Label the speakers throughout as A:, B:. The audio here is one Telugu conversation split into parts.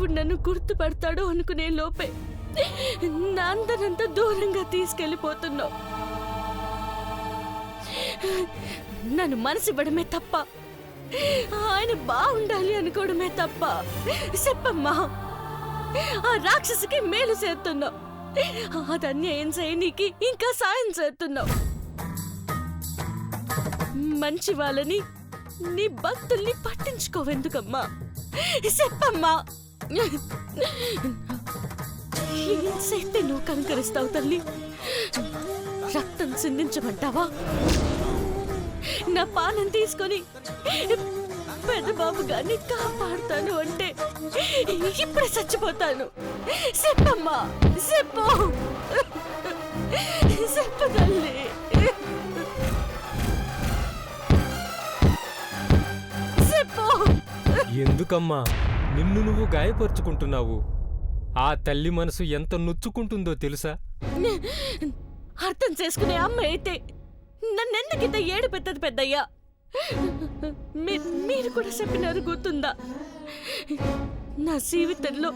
A: ఎప్పుడు నన్ను గుర్తుపడతాడో అనుకునే లోపే అందరంతా దూరంగా తీసుకెళ్ళిపోతున్నావు. నన్ను మనసివ్వడమే తప్ప, ఆయన బాగుండాలి అనుకోవడమే తప్ప చెప్పమ్మా. ఆ రాక్షసికి మేలు చేస్తున్నావు, అది అన్యాయం చేయనీకి ఇంకా సాయం చేస్తున్నావు. మంచి వాళ్ళని, నీ భక్తుల్ని పట్టించుకోవెందుకమ్మా చెప్పమ్మా. ఏం నువ్వు కనుకరిస్తావు తల్లి? రక్తం సిందించమంటావా? నా పానం తీసుకొని పెద్దబాబు గారిని కాపాడుతాను అంటే ఇప్పుడే చచ్చిపోతాను. చెప్పమ్మా, చెప్పు చెప్పు తల్లి. చెప్పు.
B: ఎందుకమ్మా నిన్ను నువ్వు గాయపరుచుకుంటున్నావు? ఆ తల్లి మనసు ఎంత నొచ్చుకుంటుందో తెలుసా?
A: అర్థం చేసుకునే అమ్మ అయితే నన్నెందుకింత ఏడు పెద్దది పెద్దయ్యా? మీరు కూడా చెప్పినారు గుర్తుందా? నా జీవితంలో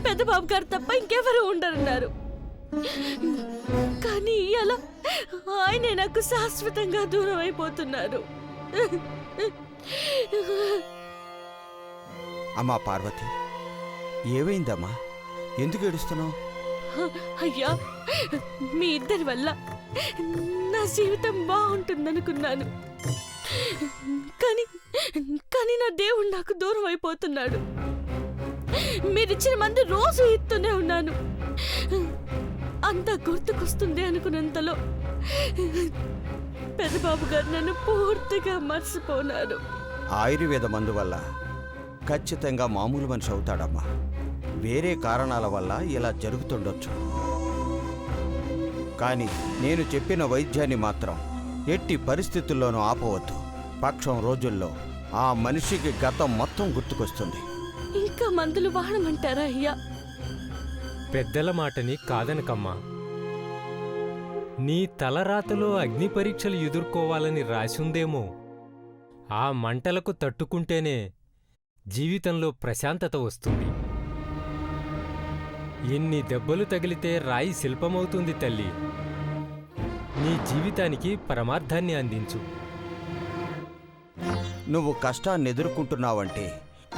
A: పెద్దబాబు గారు తప్ప ఇంకెవరు ఉండరన్నారు. కానీ అలా ఆయనే నాకు శాశ్వతంగా దూరం అయిపోతున్నారు.
C: అమ్మా పార్వతి, ఏమైందమ్మా? ఎందుకు ఏడుస్తున్నావు?
A: అయ్యా, మీ ఇద్దరి వల్ల నా జీవితం బాగుంటుందనుకున్నాను. కానీ నా దేవుడు నాకు దూరం అయిపోతున్నాడు. మీరిచ్చిన మంది రోజు ఇస్తూనే ఉన్నాను. అంతా గుర్తుకొస్తుంది అనుకున్నంతలో పెద్దబాబు గారు నన్ను పూర్తిగా మర్చిపోనారు.
C: ఆయుర్వేద మందు వల్ల ఖచ్చితంగా మామూలు మనిషి అవుతాడమ్మా. వేరే కారణాల వల్ల ఇలా జరుగుతుండొచ్చు. కానీ నేను చెప్పిన వైద్యాన్ని మాత్రం ఎట్టి పరిస్థితుల్లోనూ ఆపవద్దు. పక్షం రోజుల్లో ఆ మనిషికి గతం మొత్తం గుర్తుకొస్తుంది.
A: ఇంకా మందులు వాడమంటారా అయ్యా?
B: పెద్దల మాటని కాదనకమ్మా. నీ తలరాతలో అగ్ని పరీక్షలు ఎదుర్కోవాలని రాసుందేమో. ఆ మంటలకు తట్టుకుంటేనే జీవితంలో ప్రశాంతత వస్తుంది. ఎన్ని దెబ్బలు తగిలితే రాయి శిల్పమవుతుంది తల్లి. నీ జీవితానికి పరమార్థాన్ని అందించు.
C: నువ్వు కష్టాన్ని ఎదుర్కొంటున్నావంటే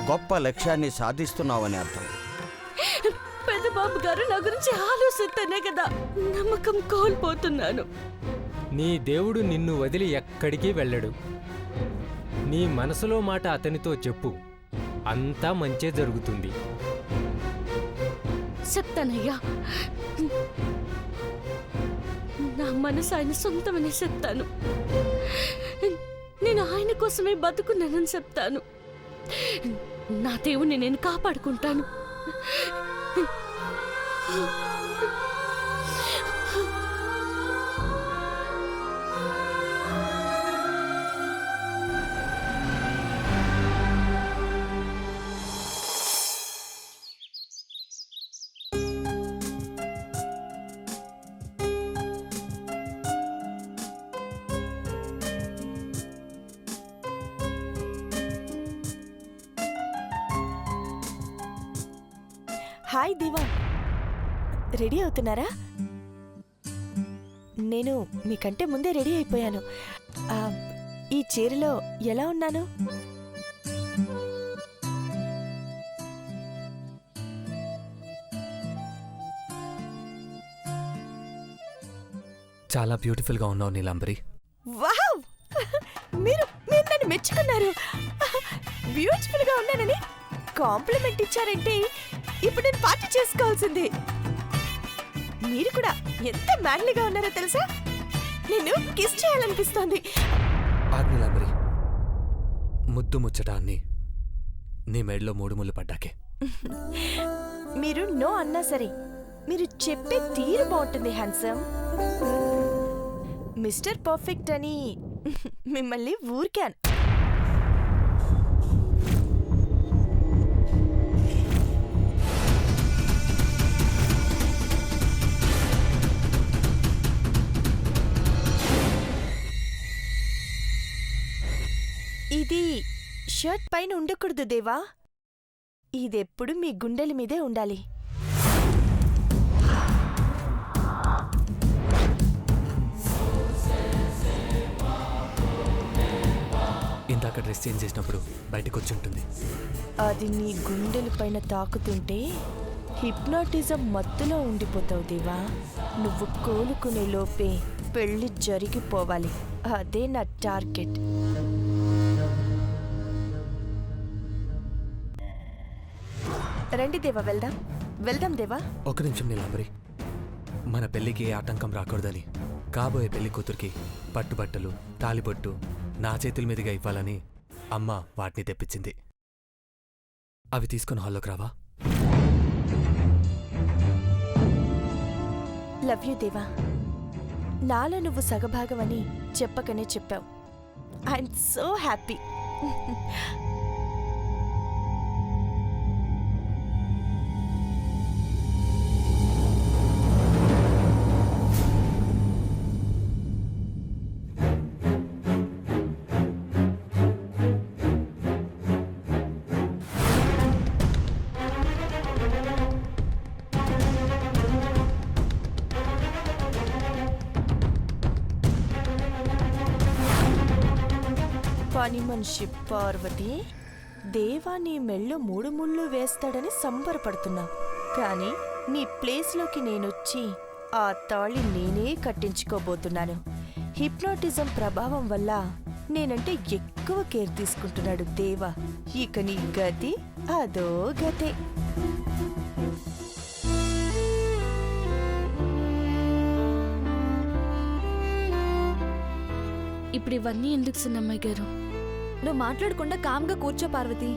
C: గొప్ప లక్ష్యాన్ని సాధిస్తున్నావని అర్థం.
A: పెద్దబాబు గారు నా గురించి ఆలోచిస్తేనే కదా నమ్మకం కోల్పోతున్నాను.
B: నీ దేవుడు నిన్ను వదిలి ఎక్కడికి వెళ్ళడు. నీ మనసులో మాట అతనితో చెప్పు, అంతా మంచే జరుగుతుంది.
A: చెప్తానయ్యా, నా మనసు ఆయన సొంతమని చెప్తాను. నేను ఆయన కోసమే బతుకున్నానని చెప్తాను. నా దేవుణ్ణి నేను కాపాడుకుంటాను.
D: హాయ్ దివా, రెడీ అవుతున్నారా? నేను మీకంటే ముందే రెడీ అయిపోయాను. ఈ చీరలో ఎలా ఉన్నాను?
E: చాలా బ్యూటిఫుల్గా ఉన్నావు నీలాంబరి.
D: వావ్, మీరు నన్ను మెచ్చుకున్నారు. బ్యూటిఫుల్గా ఉన్నానని కాంప్లిమెంట్ ఇచ్చారంటే ఇప్పుడు నేను పార్టీ చేసుకోవాల్సిందే. మీరు కూడా ఎంత మ్యాన్లీగా ఉన్నారో తెలుసా? నిన్ను కిస్ చేయాలనిపిస్తోంది.
E: నీలాంబరి, ముద్దు ముచ్చటాన్ని నీ మెడలో 3 ముళ్ళు పడ్డాకే.
D: మీరు నో అన్నా సరే మీరు చెప్పే తీరు బాగుంటుంది హ్యాండ్సమ్. మిస్టర్ పర్ఫెక్ట్ అని మిమ్మల్ని ఊరికాను. ఇది షర్ట్ పైన ఉండకూడదు దేవా. ఇదెప్పుడు మీ గుండెల మీదే ఉండాలి.
E: ఇందాక డ్రెస్ చేంజ్ చేసినప్పుడు బయటకు వచ్చి ఉంటుంది.
D: అది నీ గుండెల పైన తాకుతుంటే హిప్నాటిజం మత్తులో ఉండిపోతావు దేవా. నువ్వు కోలుకునే లోపే పెళ్లి జరిగిపోవాలి. అదే నా టార్గెట్. రండి దేవా, వెళ్దాం దేవా.
E: ఒక నిమిషం నీలాంబరి, మన పెళ్ళికి ఏ ఆటంకం రాకూడదని కాబోయే పెళ్లి కూతురికి పట్టుబట్టలు, తాలిబొట్టు నా చేతుల మీదుగా ఇవ్వాలని అమ్మ వాటిని తెప్పించింది. అవి తీసుకుని హాల్లోకి రావా?
D: లవ్ యూ దేవా. నాలో నువ్వు సగభాగమని చెప్పకనే చెప్పావు. I'm so happy. పని మనిషి పార్వతి, దేవా నీ మెళ్ళో 3 ముళ్ళు వేస్తాడని సంబరపడుతున్నావు. కానీ నీ ప్లేస్లోకి నేనొచ్చి ఆ తాళి నేనే కట్టించుకోబోతున్నాను. హిప్నాటిజం ప్రభావం వల్ల నేనంటే ఎక్కువ కేర్ తీసుకుంటున్నాడు దేవా. ఇక నీ గతి అదో గతే.
A: ఇప్పుడు ఇవన్నీ ఎందుకు సున్నమ్మాయి గారు?
F: నువ్వు మాట్లాడకుండా కామ్గా కూర్చో పార్వతి.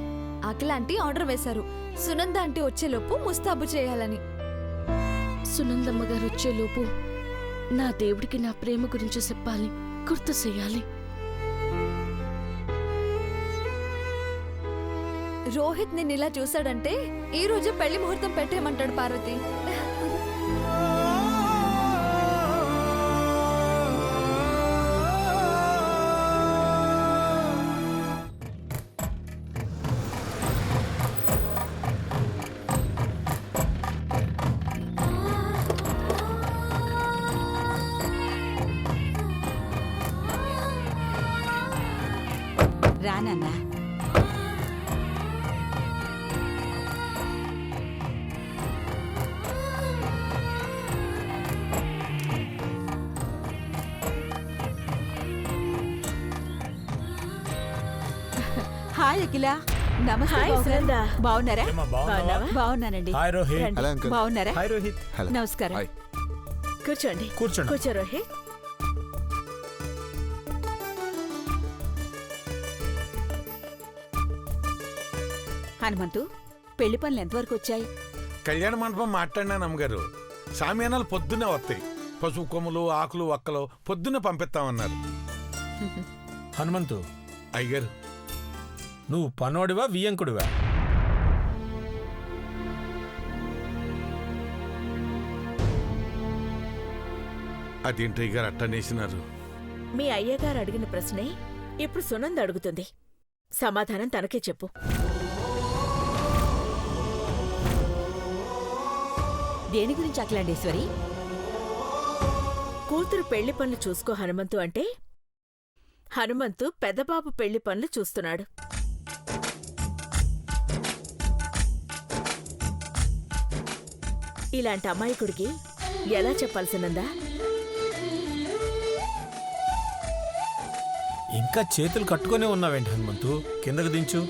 F: అఖిల ఆంటీ ఆర్డర్ వేశారు, సునంద ఆంటీ వచ్చేలోపు ముస్తాబు చేయాలని.
A: సునందమ్మ గారు వచ్చేలోపు నా దేవుడికి నా ప్రేమ గురించి చెప్పాలి, గుర్తు చెయ్యాలి.
F: రోహిత్ నిన్ను ఇలా చూశాడంటే ఈ రోజు పెళ్లి ముహూర్తం పెట్టేయమంటాడు పార్వతి.
G: రానన్నా. హాయ్ అఖిల. నమస్తే.
A: హాయ్ సునంద.
G: బాగున్నారా?
A: బాగున్నావా?
G: బాగున్నానండి.
H: హాయ్ రోహిత్.
A: రండి.
G: బాగున్నారా?
H: హాయ్ రోహిత్.
G: నమస్కారం.
A: కూర్చోండి.
H: కూర్చోండి.
A: కూర్చో రోహిత్.
G: హనుమంతు, పెళ్లి పనులు ఎంతవరకు వచ్చాయి?
H: కళ్యాణ మండపం మాట్లాడినాను అమ్మగారు. సామ్యానాలు పొద్దున్నే వస్తాయి. పసుపు కొమ్ములు, ఆకులు, ఒక్కలు పొద్దున్నే పంపిస్తామన్నారు.
I: హనుమంతు,
H: అయ్యగారు,
I: నువ్వు పనోడివా వియ్యంకుడివా?
H: అదేంటి అయ్యగారు అట్టనేసినారు?
J: మీ అయ్యగారు అడిగిన ప్రశ్నే ఇప్పుడు సునంద అడుగుతుంది. సమాధానం తనకే చెప్పు.
G: దేని గురించి అఖిలాండేశ్వరి?
J: కూతురు పెళ్లి పనులు చూసుకో హనుమంతు అంటే హనుమంతు పెద్దబాబు పెళ్లి పనులు చూస్తున్నాడు. ఇలాంటి అమాయకుడికి ఎలా చెప్పాల్సినందా?
I: ఇంకా చేతులు కట్టుకునే ఉన్నావేంటి హనుమంతు? కిందకు దించు.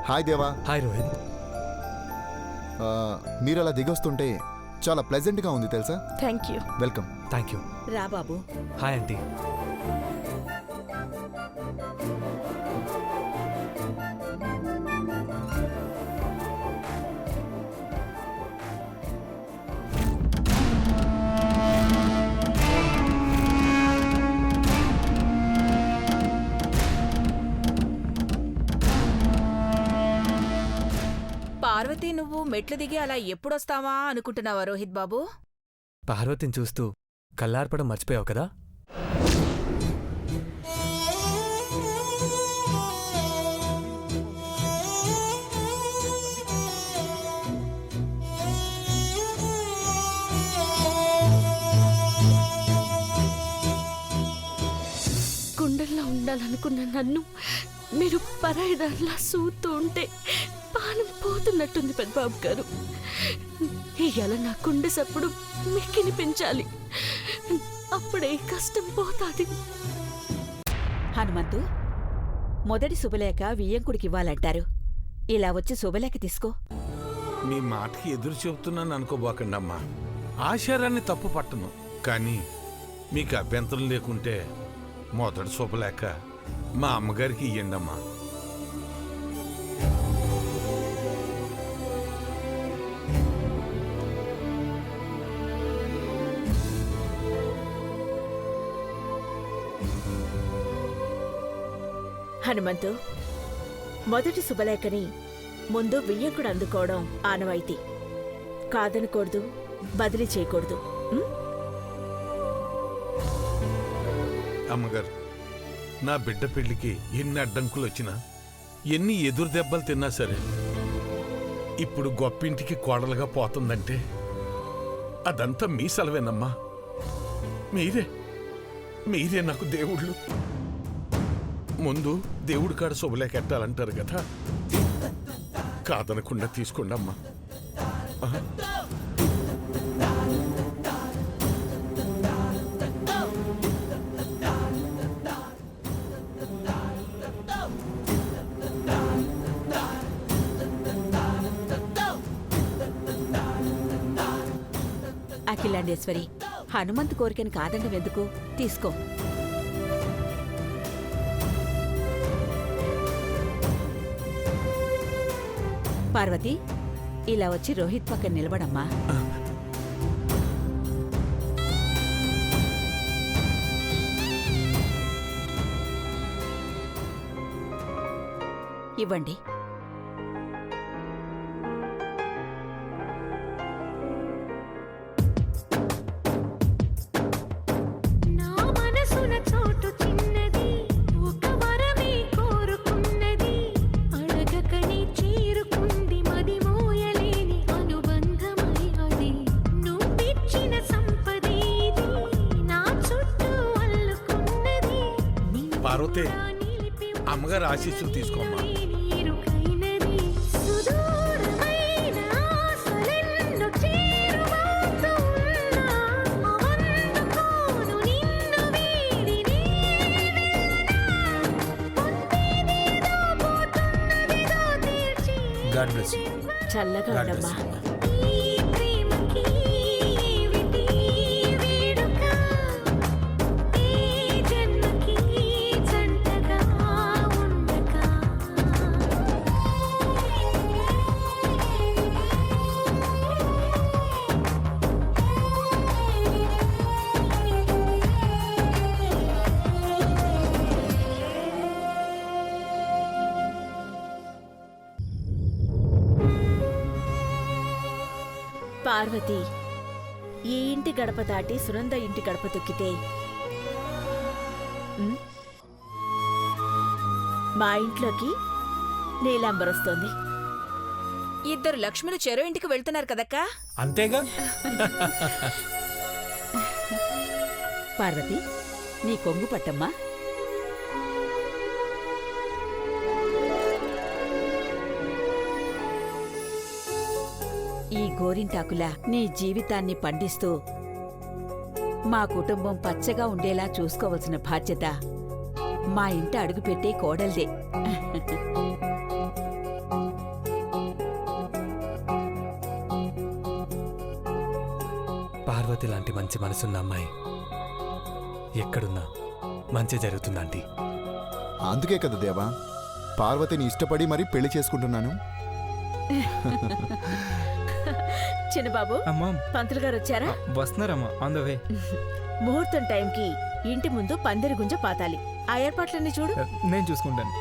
K: హాయ్ దేవా.
E: హాయ్ రోహిత్.
K: మీరు అలా దిగొస్తుంటే చాలా ప్లెజెంట్గా ఉంది తెలుసా.
D: Thank you.
K: Welcome.
E: Thank you.
G: రా బాబు.
E: Hi aunty.
J: పార్వతి, నువ్వు మెట్లు దిగి అలా ఎప్పుడొస్తావా అనుకుంటున్నావా రోహిత్ బాబు?
E: పార్వతిని చూస్తూ కల్లార్పడం మర్చిపోయావు కదా?
A: గుండెల్లో ఉండాలనుకున్న నన్ను మీరు పరాయిదారిలా సూతూ ఉంటే పానం పోతున్నట్టుంది పెద్దబాబు గారు. ఇవాళ నా గుండె సప్పుడు మీకినిపించాలి, అప్పుడే కష్టం పోతాది.
G: హనుమంతు, మొదటి శుభలేఖ వియ్యంకుడికి ఇవ్వాలంటారు. ఇలా వచ్చి శుభలేఖ తీసుకో.
H: మీ మాటకి ఎదురు చెబుతున్నాను అనుకోబోకండి అమ్మా. ఆచారాన్ని తప్పు పట్టను, కానీ మీకు అభ్యంతరం లేకుంటే మొదటి శుభలేఖ మా అమ్మగారికి ఇయ్యండి అమ్మా.
J: హనుమంతు, మొదటి శుభలేఖని ముందు వియ్యంకుడు అందుకోవడం ఆనవాయితీ. కాదనకూడదు, బదిలీ చేయకూడదు.
H: అమ్మగారు, నా బిడ్డ పెళ్లికి ఎన్ని అడ్డంకులు వచ్చినా, ఎన్ని ఎదురు దెబ్బలు తిన్నా సరే, ఇప్పుడు గొప్పింటికి కోడలుగా పోతుందంటే అదంతా మీ సెలవేనమ్మా. మీరే నాకు దేవుళ్ళు. ముందు దేవుడి కాడ శుభలేఖ ఎట్టాలంటారు కదా, కాదనకుండా తీసుకోండి అమ్మా.
G: అఖిలాండేశ్వరి, హనుమంతు కోరికను కాదండం ఎందుకు? తీసుకో. పార్వతి, ఇలా వచ్చి రోహిత్ పక్కన నిలబడమ్మా. ఇవ్వండి.
H: పార్వతి, అమ్మగారు ఆశీస్సులు తీసుకోమ్మా.
I: God bless you.
J: చల్లగా
I: గాడ్
J: ఉండమ్మా.
I: Bless you.
J: పార్వతి, ఈ ఇంటి గడప దాటి సునంద ఇంటి గడప తొక్కితే మా ఇంట్లోకి నీలాంబరొస్తోంది. ఇద్దరు లక్ష్మిని చెరో ఇంటికి వెళ్తున్నారు కదక్కా.
I: అంతేగా.
G: పార్వతి, నీ కొంగు పట్టమ్మా. ఈ గోరింటాకులా నీ జీవితాన్ని పండిస్తూ మా కుటుంబం పచ్చగా ఉండేలా చూసుకోవలసిన బాధ్యత మా ఇంట అడుగుపెట్టే కోడల్దే.
E: పార్వతి పార్వతి లాంటి మంచి మనసున్న అమ్మాయి ఎక్కడున్నా మంచి జరుగుతుంది ఆంటీ.
K: అందుకే కదా దేవా పార్వతిని ఇష్టపడి మరీ పెళ్లి చేసుకుంటున్నాను.
J: చిన్నబాబు,
I: అమ్మా
J: పంతులు గారు వచ్చారా?
I: వస్తున్నారమ్మా, ఆన్ ద వే.
J: ముహూర్తం టైంకి ఇంటి ముందు పందిరి గుంజ పాతాలి. ఆ ఏర్పాట్లన్నీ చూడు.
I: నేను చూసుకుంటాను.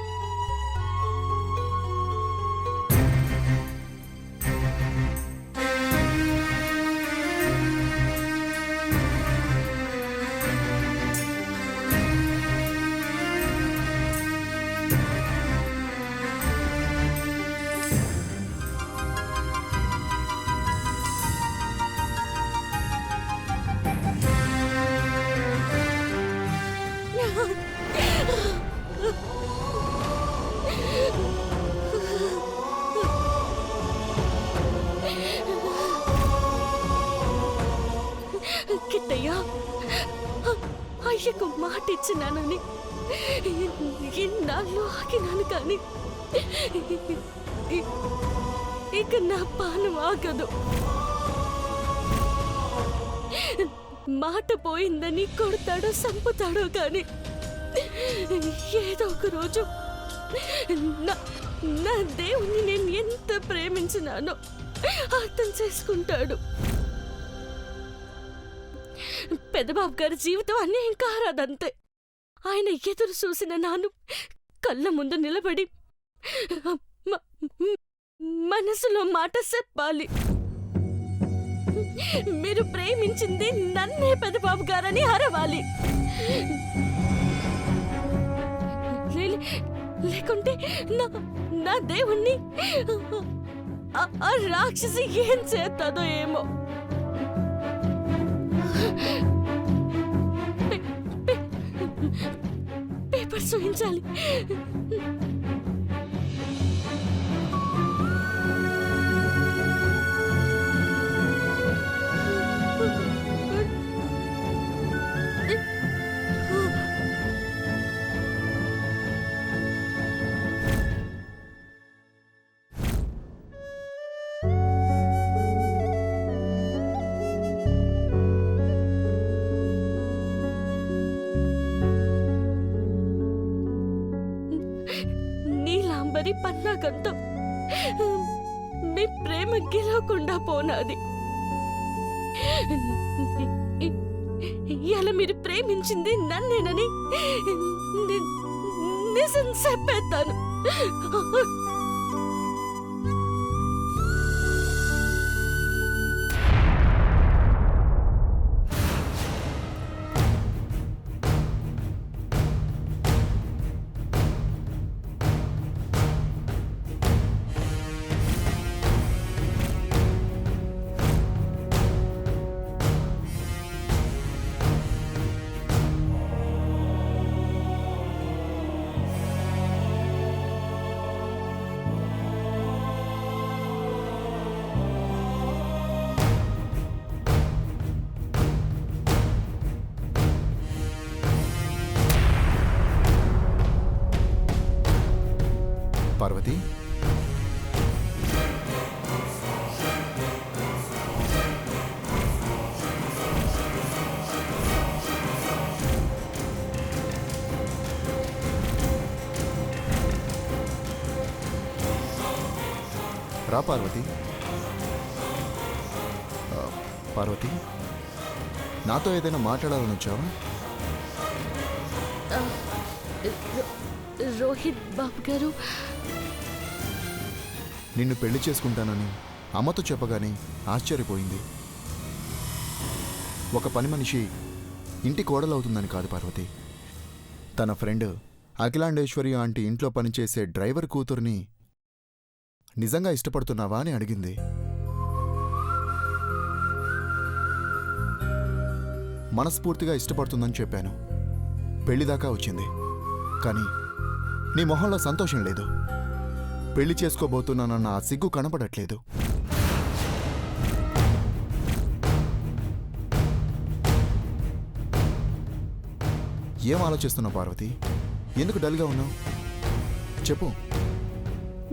A: కిట్టయ్యా, అయ్యకు మాట ఇచ్చినానని ఎన్నాళ్ళు ఆగినాను కానీ ఇక నా పానం ఆగదు. మాట పోయిందని కొడతాడో చంపుతాడో కానీ ఏదో ఒక రోజు నా దేవుణ్ణి నేను ఎంత ప్రేమించినానో అర్థం చేసుకుంటాడు. పెద్దబాబు గారి జీవితం అన్యాయం కారాదంతే. ఆయన ఎదురు చూసిన నాను కళ్ళ ముందు నిలబడి మనసులో మాట చెప్పాలి. మీరు ప్రేమించింది నన్నే పెద్దబాబు గారని అరవాలి. లేకుంటే నా దేవుణ్ణి ఆ రాక్షసి ఏం చేస్తుందో ఏమో. పేపర్ చూపించాలి. నీలాంబరి పన్నాకంతో మీ ప్రేమ గెలవకుండా పోనాది. ఇలా మీరు ప్రేమించింది నన్నేనని నిజం చెప్పేస్తాను.
K: పార్వతి, రా పార్వతి. పార్వతి, నాతో ఏదైనా మాట్లాడాలని వచ్చావా?
A: రోహిత్ బాబు గారు,
K: నిన్ను పెళ్లి చేసుకుంటానని అమ్మతో చెప్పగానే ఆశ్చర్యపోయింది. ఒక పని మనిషి ఇంటి కోడలవుతుందని కాదు పార్వతి, తన ఫ్రెండ్ అఖిలాండేశ్వరి ఆంటీ ఇంట్లో పనిచేసే డ్రైవర్ కూతుర్ని నిజంగా ఇష్టపడుతున్నావా అని అడిగింది. మనస్ఫూర్తిగా ఇష్టపడుతుందని చెప్పాను. పెళ్లిదాకా వచ్చింది, కానీ నీ మొహంలో సంతోషం లేదు. పెళ్లి చేసుకోబోతున్నానన్న ఆ సిగ్గు కనపడట్లేదు. ఏం ఆలోచిస్తున్నావు పార్వతి? ఎందుకు డల్గా ఉన్నావు? చెప్పు.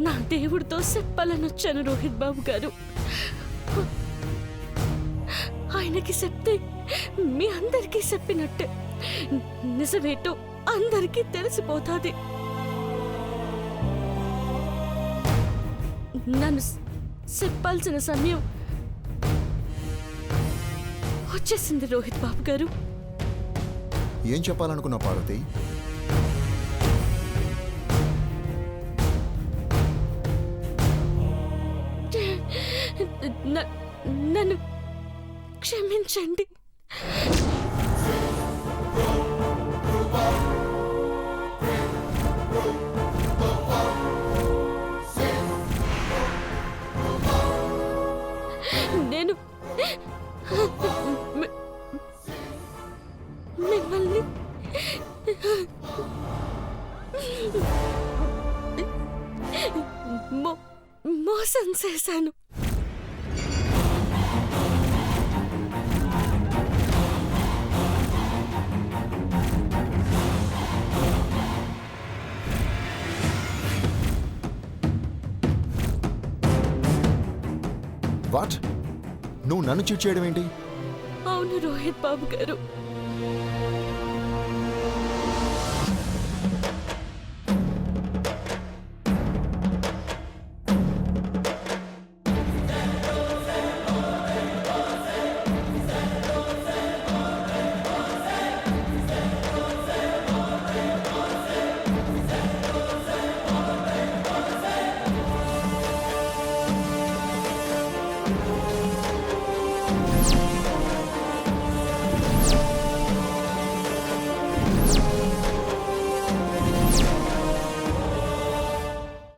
A: నా దేవుడితో చెప్పాలని వచ్చాను రోహిత్ బాబు గారు. ఆయన ఆయనకి చెప్తే మీ అందరికీ చెప్పినట్టే. నిజమేటో అందరికీ తెలిసిపోతాది. నన్ను చెప్పాల్సిన సమయం వచ్చేసింది రోహిత్ బాబు గారు.
K: ఏం చెప్పాలనుకున్నావు పార్వతి?
A: నన్ను క్షమించండి. నేను మిమ్మల్ని మోసం చేశాను.
K: వాట్? నువ్వు నన్ను చీట్ చేయడం ఏంటి?
A: అవును రోహిత్ బాబు గారు,